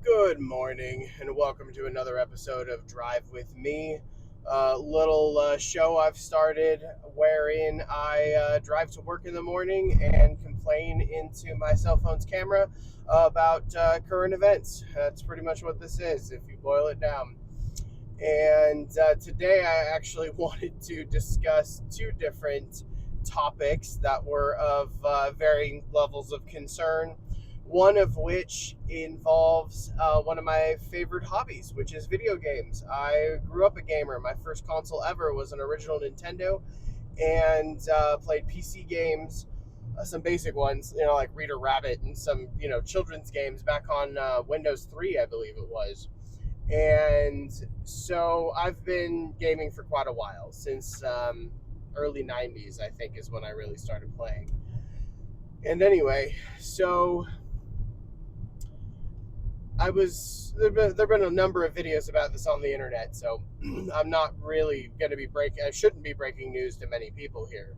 Good morning, and welcome to another episode of Drive with Me. Little show I've started wherein I drive to work in the morning and complain into my cell phone's camera about current events. That's pretty much what this is, if you boil it down. And today I actually wanted to discuss two different topics that were of varying levels of concern. One of which involves one of my favorite hobbies, which is video games. I grew up a gamer. My first console ever was an original Nintendo, and played PC games, some basic ones, like Reader Rabbit, and some, children's games back on Windows 3, I believe it was. And so I've been gaming for quite a while, since early 90s, I think, is when I really started playing. And anyway, so there've been a number of videos about this on the internet, so I'm not really going to be I shouldn't be breaking news to many people here,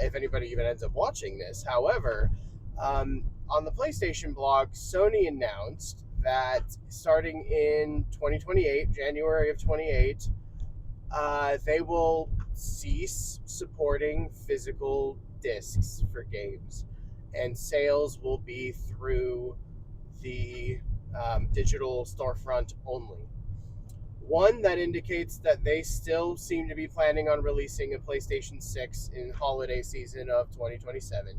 if anybody even ends up watching this. However, on the PlayStation blog, Sony announced that starting in 2028, January of 28, they will cease supporting physical discs for games, and sales will be through the digital storefront only. One that indicates that they still seem to be planning on releasing a PlayStation 6 in holiday season of 2027,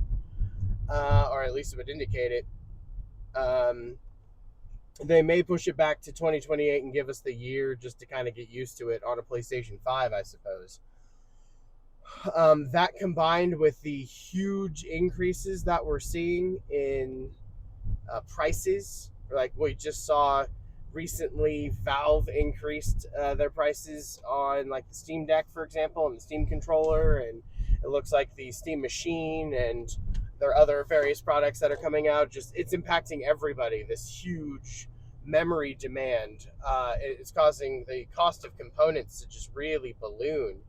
or at least it would indicate it. They may push it back to 2028 and give us the year just to kind of get used to it on a PlayStation 5, I suppose. That combined with the huge increases that we're seeing in prices, like we just saw recently, Valve increased their prices on like the Steam Deck, for example, and the Steam controller, and it looks like the Steam Machine and there are other various products that are coming out. Just it's impacting everybody. This huge memory demand, it's causing the cost of components to just really balloon.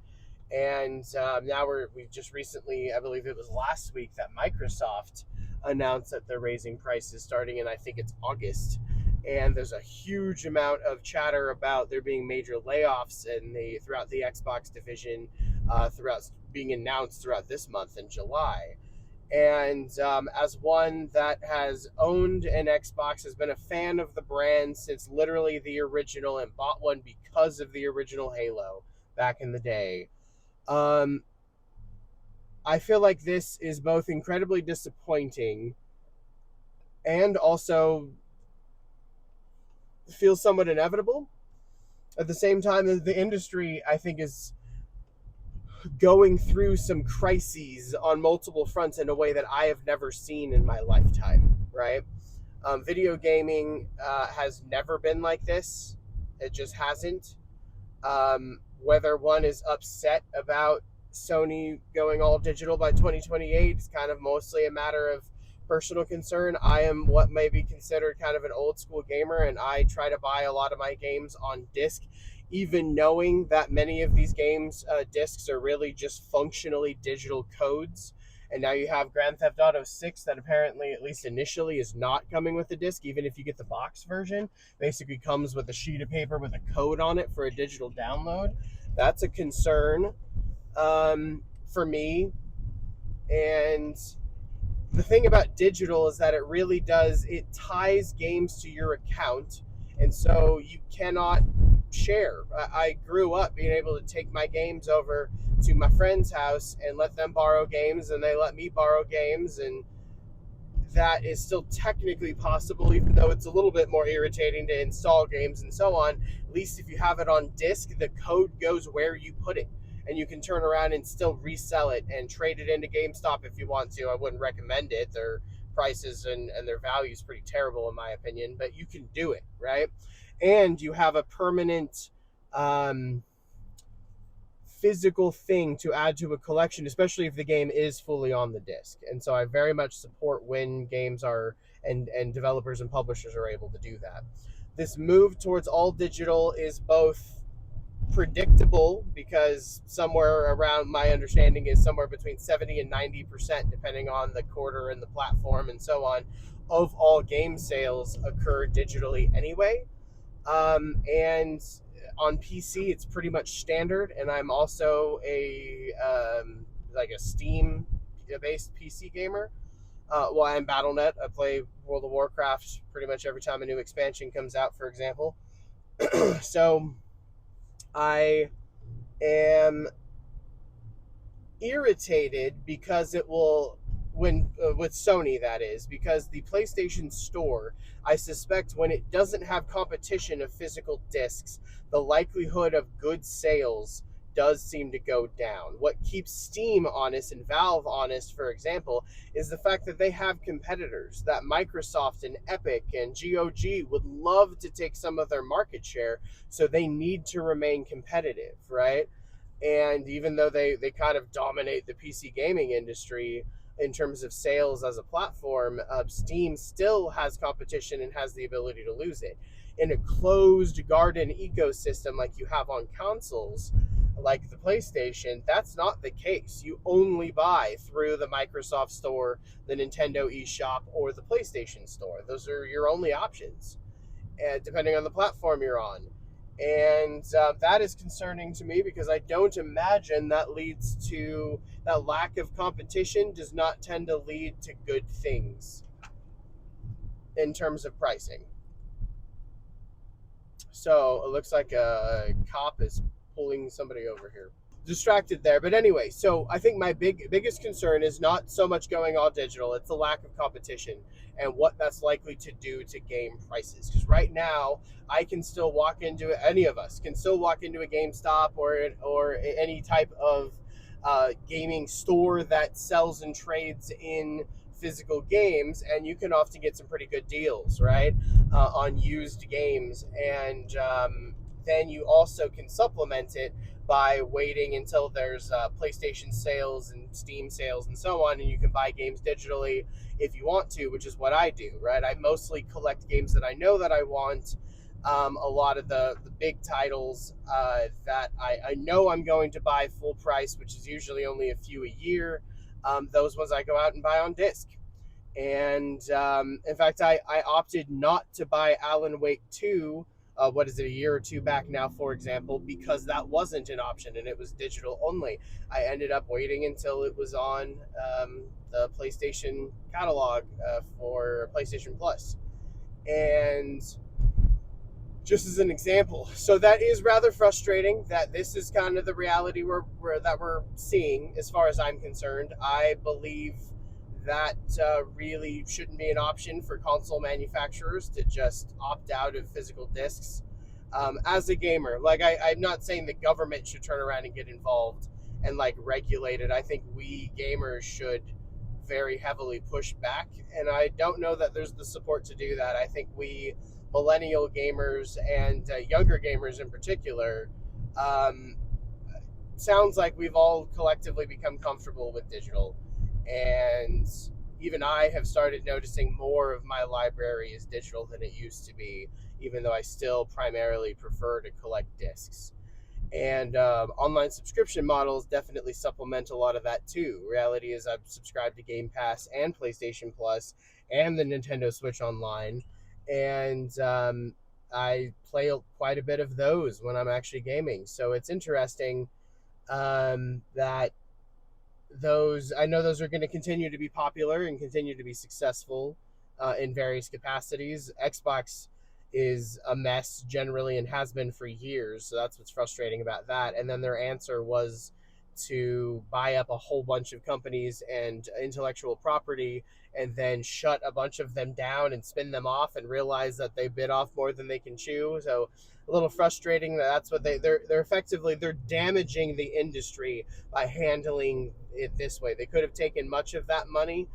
And now we just recently, I believe it was last week, that Microsoft announced that they're raising prices starting in, I think it's August. And there's a huge amount of chatter about there being major layoffs throughout the Xbox division, throughout being announced throughout this month in July. And as one that has owned an Xbox, has been a fan of the brand since literally the original, and bought one because of the original Halo back in the day, I feel like this is both incredibly disappointing and also feels somewhat inevitable. At the same time, the industry, I think, is going through some crises on multiple fronts in a way that I have never seen in my lifetime, right? Video gaming has never been like this. It just hasn't. Whether one is upset about Sony going all digital by 2028 is kind of mostly a matter of personal concern. I am what may be considered kind of an old school gamer, and I try to buy a lot of my games on disc, even knowing that many of these games discs are really just functionally digital codes. And now you have Grand Theft Auto 6 that apparently, at least initially, is not coming with a disc, even if you get the box version. Basically comes with a sheet of paper with a code on it for a digital download. That's a concern for me. And the thing about digital is that it ties games to your account, and so you cannot share. I grew up being able to take my games over to my friend's house and let them borrow games, and they let me borrow games, and that is still technically possible, even though it's a little bit more irritating to install games and so on. At least if you have it on disc, the code goes where you put it, and you can turn around and still resell it and trade it into GameStop if you want to. I wouldn't recommend it. Their prices and their value is pretty terrible in my opinion, but you can do it, right? And you have a permanent physical thing to add to a collection, especially if the game is fully on the disc. And so I very much support when games are and developers and publishers are able to do that. This move towards all digital is both predictable, because somewhere around, my understanding is somewhere between 70 and 90%, depending on the quarter and the platform and so on, of all game sales occur digitally anyway. And on PC, it's pretty much standard. And I'm also a like a Steam based PC gamer. Well, I'm BattleNet. I play World of Warcraft pretty much every time a new expansion comes out, for example. So I am irritated because it will when with Sony, that is, because the PlayStation Store, I suspect, when it doesn't have competition of physical discs, the likelihood of good sales does seem to go down. What keeps Steam honest and Valve honest, for example, is the fact that they have competitors, that Microsoft and Epic and GOG would love to take some of their market share, so they need to remain competitive, right? And even though they kind of dominate the PC gaming industry in terms of sales as a platform, Steam still has competition and has the ability to lose it. In a closed garden ecosystem like you have on consoles, like the PlayStation, that's not the case. You only buy through the Microsoft Store, the Nintendo eShop, or the PlayStation Store. Those are your only options, depending on the platform you're on. And that is concerning to me, because I don't imagine that leads to that lack of competition does not tend to lead to good things in terms of pricing. So it looks like a cop is pulling somebody over here. Distracted there, but anyway, so I think my biggest concern is not so much going all digital, it's the lack of competition and what that's likely to do to game prices. Because right now, I can still walk into any of us can still walk into a GameStop or any type of gaming store that sells and trades in physical games, and you can often get some pretty good deals, right, on used games. And then you also can supplement it by waiting until there's PlayStation sales and Steam sales and so on, and you can buy games digitally if you want to, which is what I do, right? I mostly collect games that I know that I want. A lot of the big titles that I know I'm going to buy full price, which is usually only a few a year, those ones I go out and buy on disc. And in fact, I opted not to buy Alan Wake 2, what is it, a year or two back now, for example, because that wasn't an option and it was digital only. I ended up waiting until it was on the PlayStation catalog for PlayStation Plus. And just as an example, so that is rather frustrating that this is kind of the reality that we're seeing as far as I'm concerned. I believe that really shouldn't be an option for console manufacturers to just opt out of physical discs. As a gamer, like I'm not saying the government should turn around and get involved and like regulate it. I think we gamers should very heavily push back, and I don't know that there's the support to do that. I think we millennial gamers and younger gamers in particular, sounds like we've all collectively become comfortable with digital. And even I have started noticing more of my library is digital than it used to be, even though I still primarily prefer to collect discs. And online subscription models definitely supplement a lot of that too. Reality is I've subscribed to Game Pass and PlayStation Plus and the Nintendo Switch Online, and I play quite a bit of those when I'm actually gaming. So it's interesting that I know those are going to continue to be popular and continue to be successful in various capacities. Xbox is a mess generally and has been for years, so that's what's frustrating about that. And then their answer was to buy up a whole bunch of companies and intellectual property and then shut a bunch of them down and spin them off and realize that they bit off more than they can chew. So a little frustrating that that's what they're effectively they're damaging the industry by handling it this way. They could have taken much of that money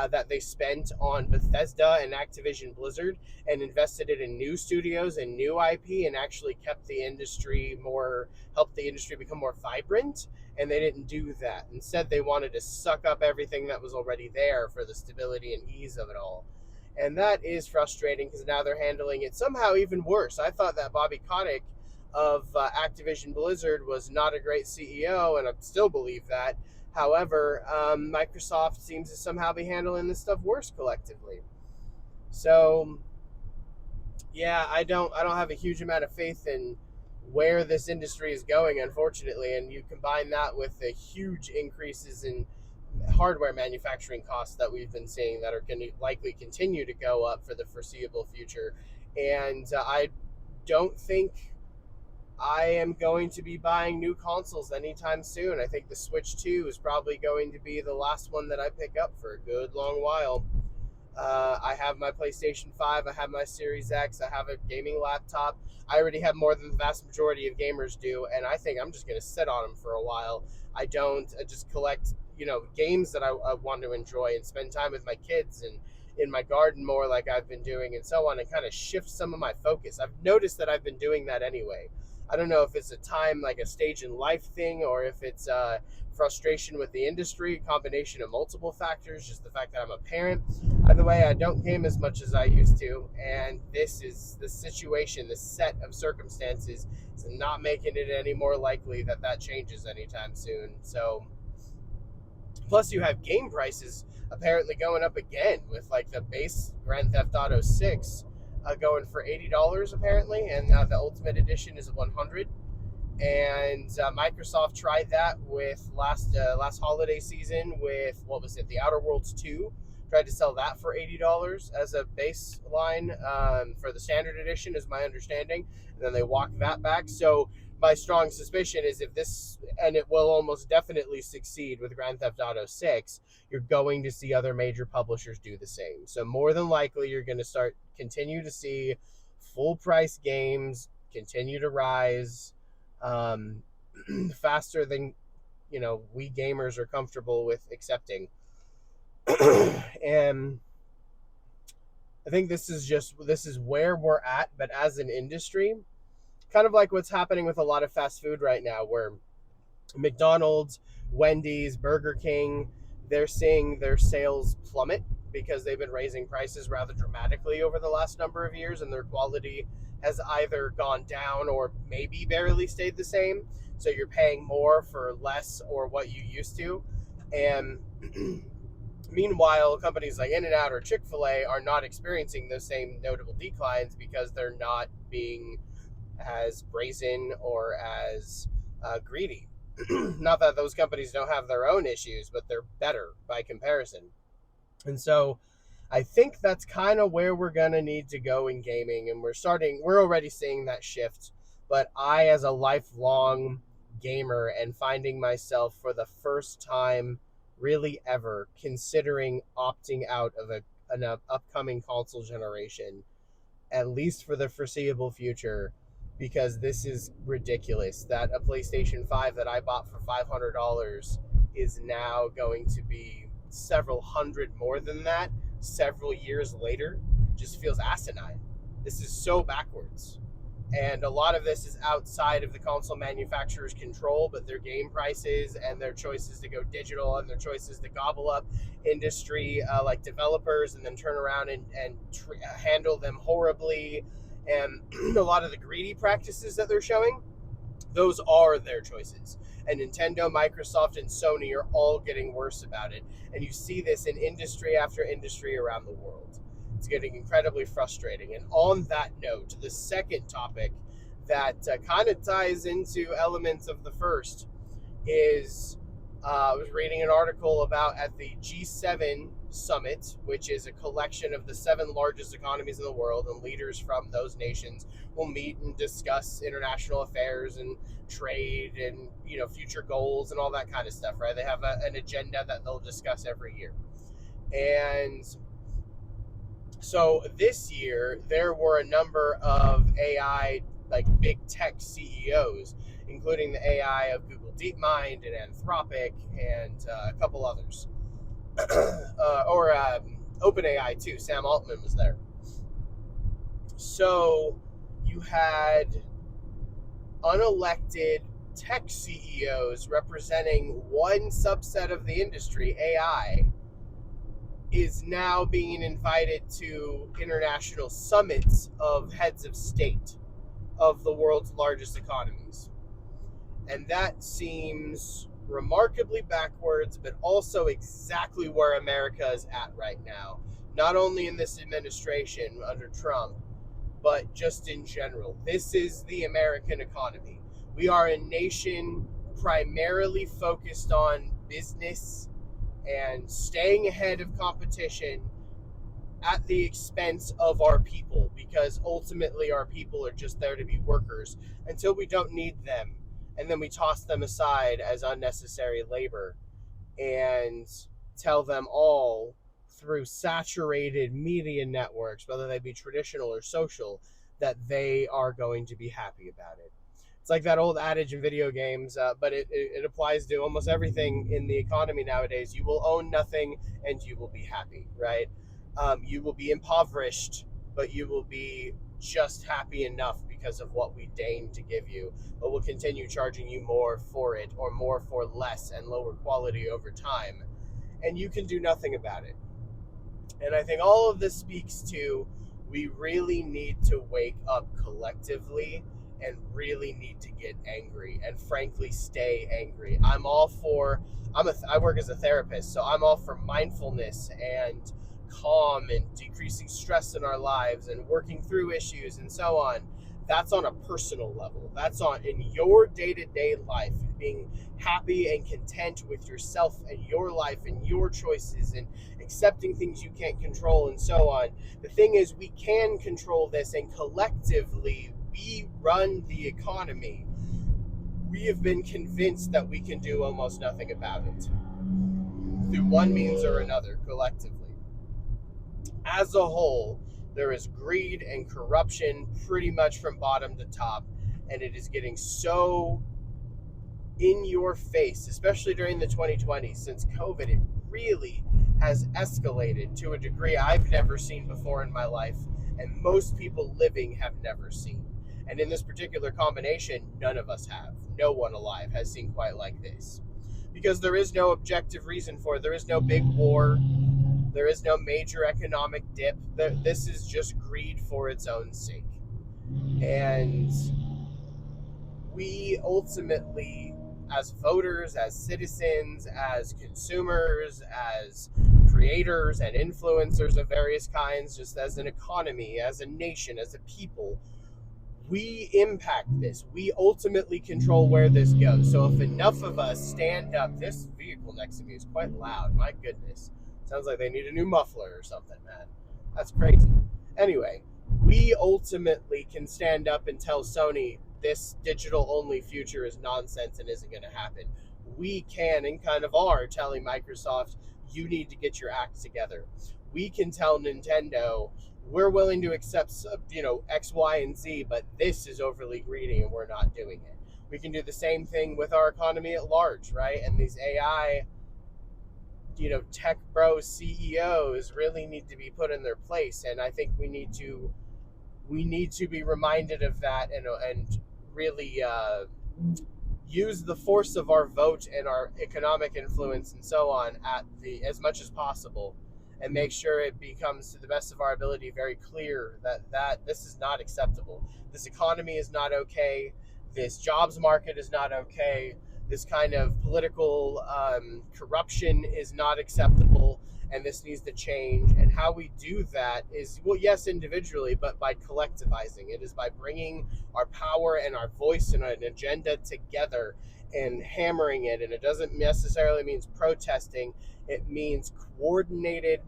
that they spent on Bethesda and Activision Blizzard and invested it in new studios and new IP and actually helped the industry become more vibrant. And they didn't do that. Instead, they wanted to suck up everything that was already there for the stability and ease of it all. And that is frustrating because now they're handling it somehow even worse. I thought that Bobby Kotick of Activision Blizzard was not a great CEO, and I still believe that. However, Microsoft seems to somehow be handling this stuff worse collectively. So yeah, I don't have a huge amount of faith in where this industry is going, unfortunately. And you combine that with the huge increases in hardware manufacturing costs that we've been seeing that are going to likely continue to go up for the foreseeable future. And I don't think I am going to be buying new consoles anytime soon. I think the Switch 2 is probably going to be the last one that I pick up for a good long while. I have my PlayStation 5, I have my Series X, I have a gaming laptop. I already have more than the vast majority of gamers do, and I think I'm just going to sit on them for a while. I don't just collect, games that I want to enjoy and spend time with my kids and in my garden more like I've been doing and so on, and kind of shift some of my focus. I've noticed that I've been doing that anyway. I don't know if it's a time, like a stage in life thing, or if it's frustration with the industry, combination of multiple factors, just the fact that I'm a parent. Either way, I don't game as much as I used to, and this is the situation, the set of circumstances is not making it any more likely that that changes anytime soon. So, plus you have game prices apparently going up again with like the base Grand Theft Auto 6 going for $80 apparently, and the Ultimate Edition is $100. And Microsoft tried that with last holiday season with, what was it, the Outer Worlds 2. Tried to sell that for $80 as a baseline for the standard edition, is my understanding. And then they walked that back. So my strong suspicion is if this, and it will almost definitely succeed with Grand Theft Auto 6, you're going to see other major publishers do the same. So more than likely, you're going to continue to see full price games continue to rise faster than we gamers are comfortable with accepting. And I think this is where we're at, but as an industry, kind of like what's happening with a lot of fast food right now, where McDonald's, Wendy's, Burger King, they're seeing their sales plummet because they've been raising prices rather dramatically over the last number of years, and their quality has either gone down or maybe barely stayed the same. So you're paying more for less or what you used to. And meanwhile, companies like In-N-Out or Chick-fil-A are not experiencing those same notable declines because they're not being as brazen or as greedy. Not that those companies don't have their own issues, but they're better by comparison. And so I think that's kind of where we're going to need to go in gaming. And we're already seeing that shift. But I, as a lifelong gamer, and finding myself for the first time really ever considering opting out of an upcoming console generation, at least for the foreseeable future, because this is ridiculous that a PlayStation 5 that I bought for $500 is now going to be several hundred more than that several years later. Just feels asinine. This is so backwards. And a lot of this is outside of the console manufacturer's control, but their game prices and their choices to go digital and their choices to gobble up industry like developers and then turn around and handle them horribly. And a lot of the greedy practices that they're showing, those are their choices. And Nintendo, Microsoft, and Sony are all getting worse about it. And you see this in industry after industry around the world. It's getting incredibly frustrating. And on that note, the second topic that kind of ties into elements of the first is I was reading an article about at the G7 summit, which is a collection of the 7 largest economies in the world, and leaders from those nations will meet and discuss international affairs and trade and future goals and all that kind of stuff, right? They have an agenda that they'll discuss every year. And so this year there were a number of AI, like big tech CEOs, including the AI of Google DeepMind and Anthropic and a couple others. OpenAI too. Sam Altman was there. So you had unelected tech CEOs representing one subset of the industry, AI, is now being invited to international summits of heads of state of the world's largest economies. And that seems remarkably backwards, but also exactly where America is at right now. not only in this administration under Trump, but just in general. This is the American economy. We are a nation primarily focused on business and staying ahead of competition at the expense of our people, because ultimately our people are just there to be workers until we don't need them, and then we toss them aside as unnecessary labor and tell them all through saturated media networks, whether they be traditional or social, that they are going to be happy about it. It's like that old adage in video games, but it applies to almost everything in the economy nowadays. You will own nothing and you will be happy, right? You will be impoverished, but you will be just happy enough because of what we deign to give you. But we'll continue charging you more for it, or more for less and lower quality over time. And you can do nothing about it. And I think all of this speaks to, we really need to wake up collectively and really need to get angry and frankly stay angry. I work as a therapist, so I'm all for mindfulness and calm and decreasing stress in our lives and working through issues and so on. That's on a personal level. That's on in your day-to-day life, being happy and content with yourself and your life and your choices and accepting things you can't control and so on. The thing is, we can control this, and collectively we run the economy. We have been convinced that we can do almost nothing about it through one means or another collectively. As a whole, there is greed and corruption pretty much from bottom to top, and it is getting so in your face, especially during the 2020s. Since COVID, it really has escalated to a degree I've never seen before in my life, and most people living have never seen. And in this particular combination, none of us have. No one alive has seen quite like this. Because there is no objective reason for it. There is no big war. There is no major economic dip. This is just greed for its own sake. And we ultimately, as voters, as citizens, as consumers, as creators and influencers of various kinds, just as an economy, as a nation, as a people, we impact this. We ultimately control where this goes. So if enough of us stand up, this vehicle next to me is quite loud. My goodness. Sounds like they need a new muffler or something, man. That's crazy. Anyway, we ultimately can stand up and tell Sony this digital-only future is nonsense and isn't going to happen. We can, and kind of are, telling Microsoft, you need to get your act together. We can tell Nintendo, we're willing to accept, X, Y, and Z, but this is overly greedy and we're not doing it. We can do the same thing with our economy at large, right? And these AI, tech bro CEOs really need to be put in their place. And I think we need to be reminded of that, and really use the force of our vote and our economic influence and so on as much as possible, and make sure it becomes, to the best of our ability, very clear that this is not acceptable. This economy is not okay. This jobs market is not okay. This kind of political corruption is not acceptable, and this needs to change. And how we do that is, well, yes, individually, but by collectivizing. It is by bringing our power and our voice and an agenda together and hammering it. And it doesn't necessarily mean protesting. It means coordinated,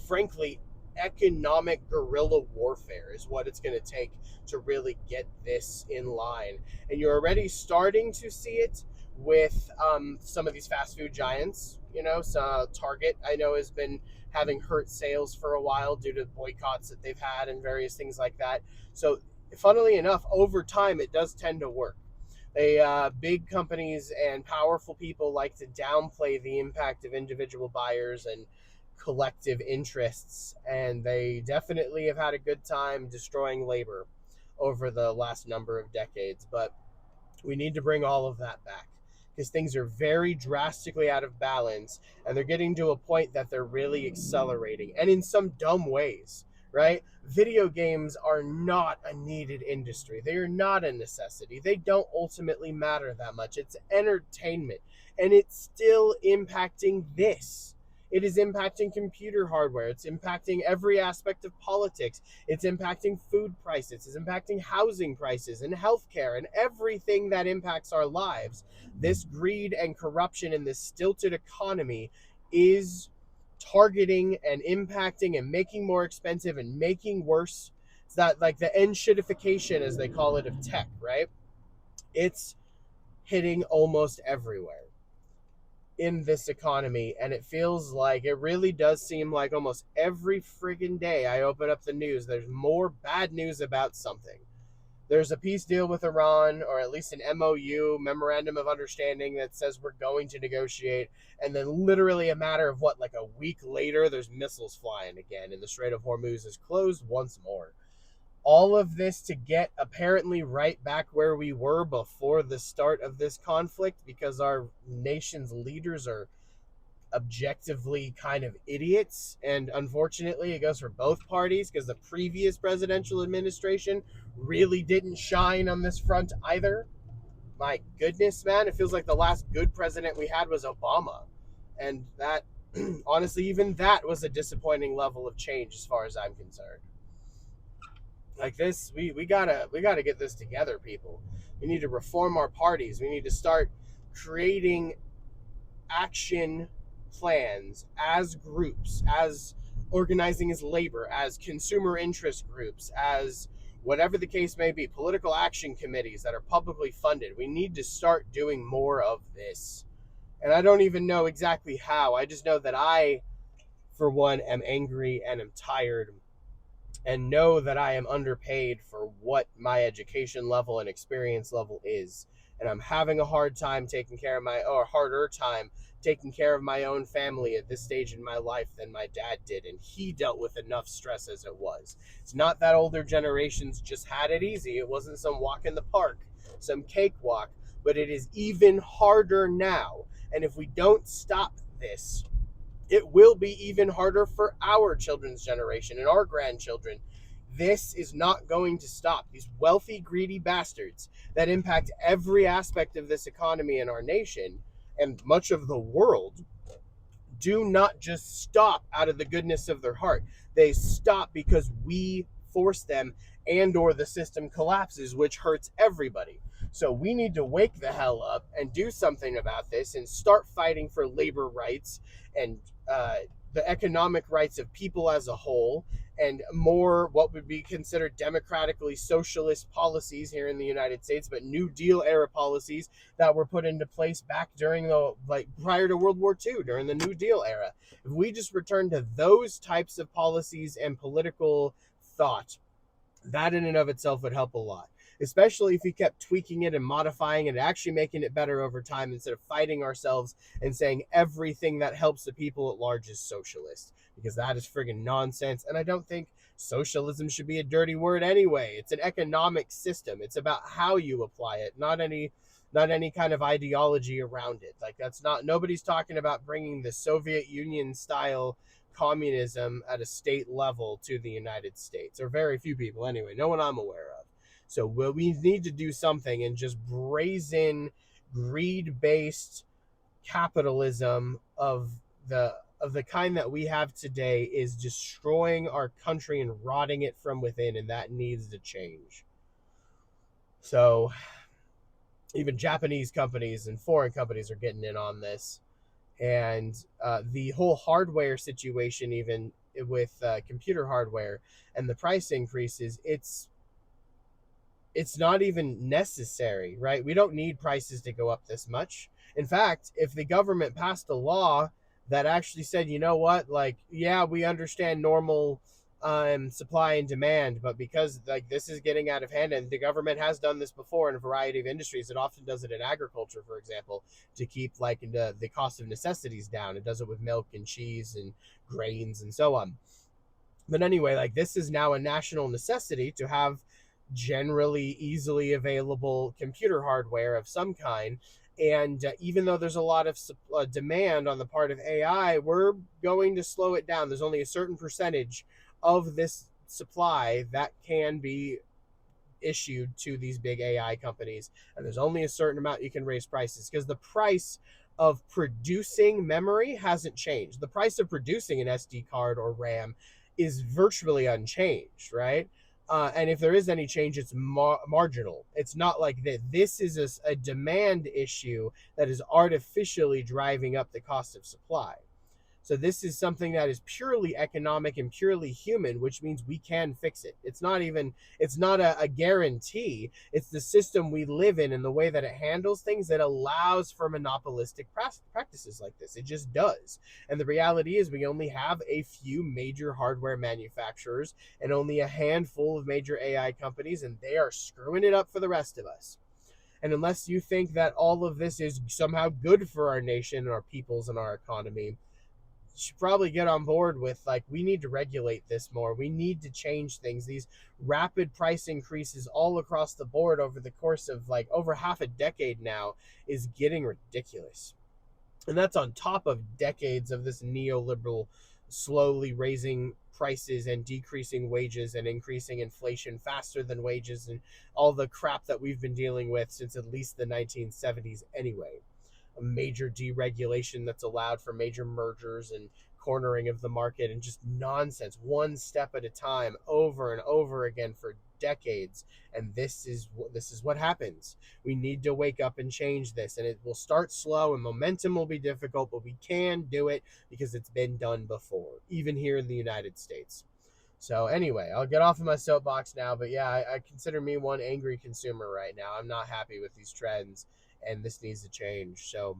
frankly, economic guerrilla warfare is what it's going to take to really get this in line. And you're already starting to see it with some of these fast food giants. So Target, I know, has been having hurt sales for a while due to boycotts that they've had and various things like that. So funnily enough, over time, it does tend to work. Big companies and powerful people like to downplay the impact of individual buyers and collective interests, and they definitely have had a good time destroying labor over the last number of decades. But we need to bring all of that back, because things are very drastically out of balance, and they're getting to a point that they're really accelerating, and in some dumb ways, right? Video games are not a needed industry. They are not a necessity. They don't ultimately matter that much. It's entertainment, and it's still impacting this. It is impacting computer hardware. It's impacting every aspect of politics. It's impacting food prices. It's impacting housing prices and healthcare and everything that impacts our lives. This greed and corruption in this stilted economy is targeting and impacting and making more expensive and making worse. It's that, like, the end shitification, as they call it, of tech, right? It's hitting almost everywhere in this economy, and it feels like, it really does seem like almost every friggin' day I open up the news, there's more bad news about something. There's a peace deal with Iran, or at least an MOU, Memorandum of Understanding, that says we're going to negotiate, and then literally a matter of like a week later, there's missiles flying again, and the Strait of Hormuz is closed once more. All of this to get apparently right back where we were before the start of this conflict, because our nation's leaders are objectively kind of idiots. And unfortunately, it goes for both parties, because the previous presidential administration really didn't shine on this front either. My goodness, man, it feels like the last good president we had was Obama. And that, honestly, even that was a disappointing level of change as far as I'm concerned. Like this, we gotta get this together, people. We need to reform our parties. We need to start creating action plans as groups, as organizing as labor, as consumer interest groups, as whatever the case may be, political action committees that are publicly funded. We need to start doing more of this. And I don't even know exactly how. I just know that I, for one, am angry and am tired, and know that I am underpaid for what my education level and experience level is. And I'm having a hard time taking care of harder time taking care of my own family at this stage in my life than my dad did. And he dealt with enough stress as it was. It's not that older generations just had it easy. It wasn't some walk in the park, some cakewalk, but it is even harder now. And if we don't stop this, it will be even harder for our children's generation and our grandchildren. This is not going to stop. These wealthy, greedy bastards that impact every aspect of this economy in our nation and much of the world do not just stop out of the goodness of their heart. They stop because we force them, and or the system collapses, which hurts everybody. So we need to wake the hell up and do something about this and start fighting for labor rights and the economic rights of people as a whole, and more what would be considered democratically socialist policies here in the United States, but New Deal era policies that were put into place back during prior to World War II, during the New Deal era. If we just return to those types of policies and political thought, that in and of itself would help a lot. Especially if we kept tweaking it and modifying it and actually making it better over time, instead of fighting ourselves and saying everything that helps the people at large is socialist, because that is friggin' nonsense. And I don't think socialism should be a dirty word anyway. It's an economic system. It's about how you apply it, not any kind of ideology around it. Like, that's not, nobody's talking about bringing the Soviet Union style communism at a state level to the United States, or very few people anyway, no one I'm aware of. So we need to do something, and just brazen greed-based capitalism of the kind that we have today is destroying our country and rotting it from within, and that needs to change. So even Japanese companies and foreign companies are getting in on this. And the whole hardware situation, even with computer hardware and the price increases, it's not even necessary, right? We don't need prices to go up this much. In fact, if the government passed a law that actually said, you know what, like, yeah, we understand normal supply and demand, but because like this is getting out of hand, and the government has done this before in a variety of industries, it often does it in agriculture, for example, to keep like the cost of necessities down. It does it with milk and cheese and grains and so on. But anyway, like, this is now a national necessity to have generally easily available computer hardware of some kind. And even though there's a lot of demand on the part of AI, we're going to slow it down. There's only a certain percentage of this supply that can be issued to these big AI companies, and there's only a certain amount you can raise prices, because the price of producing memory hasn't changed. The price of producing an SD card or RAM is virtually unchanged, right? And if there is any change, it's marginal. It's not like that. This is a demand issue that is artificially driving up the cost of supply. So this is something that is purely economic and purely human, which means we can fix it. It's not a guarantee. It's the system we live in and the way that it handles things that allows for monopolistic practices like this. It just does. And the reality is we only have a few major hardware manufacturers and only a handful of major AI companies, and they are screwing it up for the rest of us. And unless you think that all of this is somehow good for our nation, our peoples, and our economy, should probably get on board with, like, we need to regulate this more. We need to change things. These rapid price increases all across the board over the course of like over half a decade now is getting ridiculous. And that's on top of decades of this neoliberal slowly raising prices and decreasing wages and increasing inflation faster than wages and all the crap that we've been dealing with since at least the 1970s anyway. A major deregulation that's allowed for major mergers and cornering of the market and just nonsense, one step at a time, over and over again for decades. And this is what happens. We need to wake up and change this, and it will start slow and momentum will be difficult, but we can do it because it's been done before, even here in the United States. So anyway, I'll get off of my soapbox now, but yeah, I consider me one angry consumer right now. I'm not happy with these trends, and this needs to change. So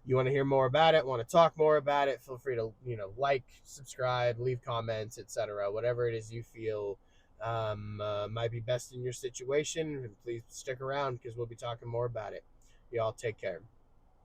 you want to hear more about it, want to talk more about it, feel free to, like, subscribe, leave comments, etc. Whatever it is you feel might be best in your situation. And please stick around because we'll be talking more about it. Y'all take care.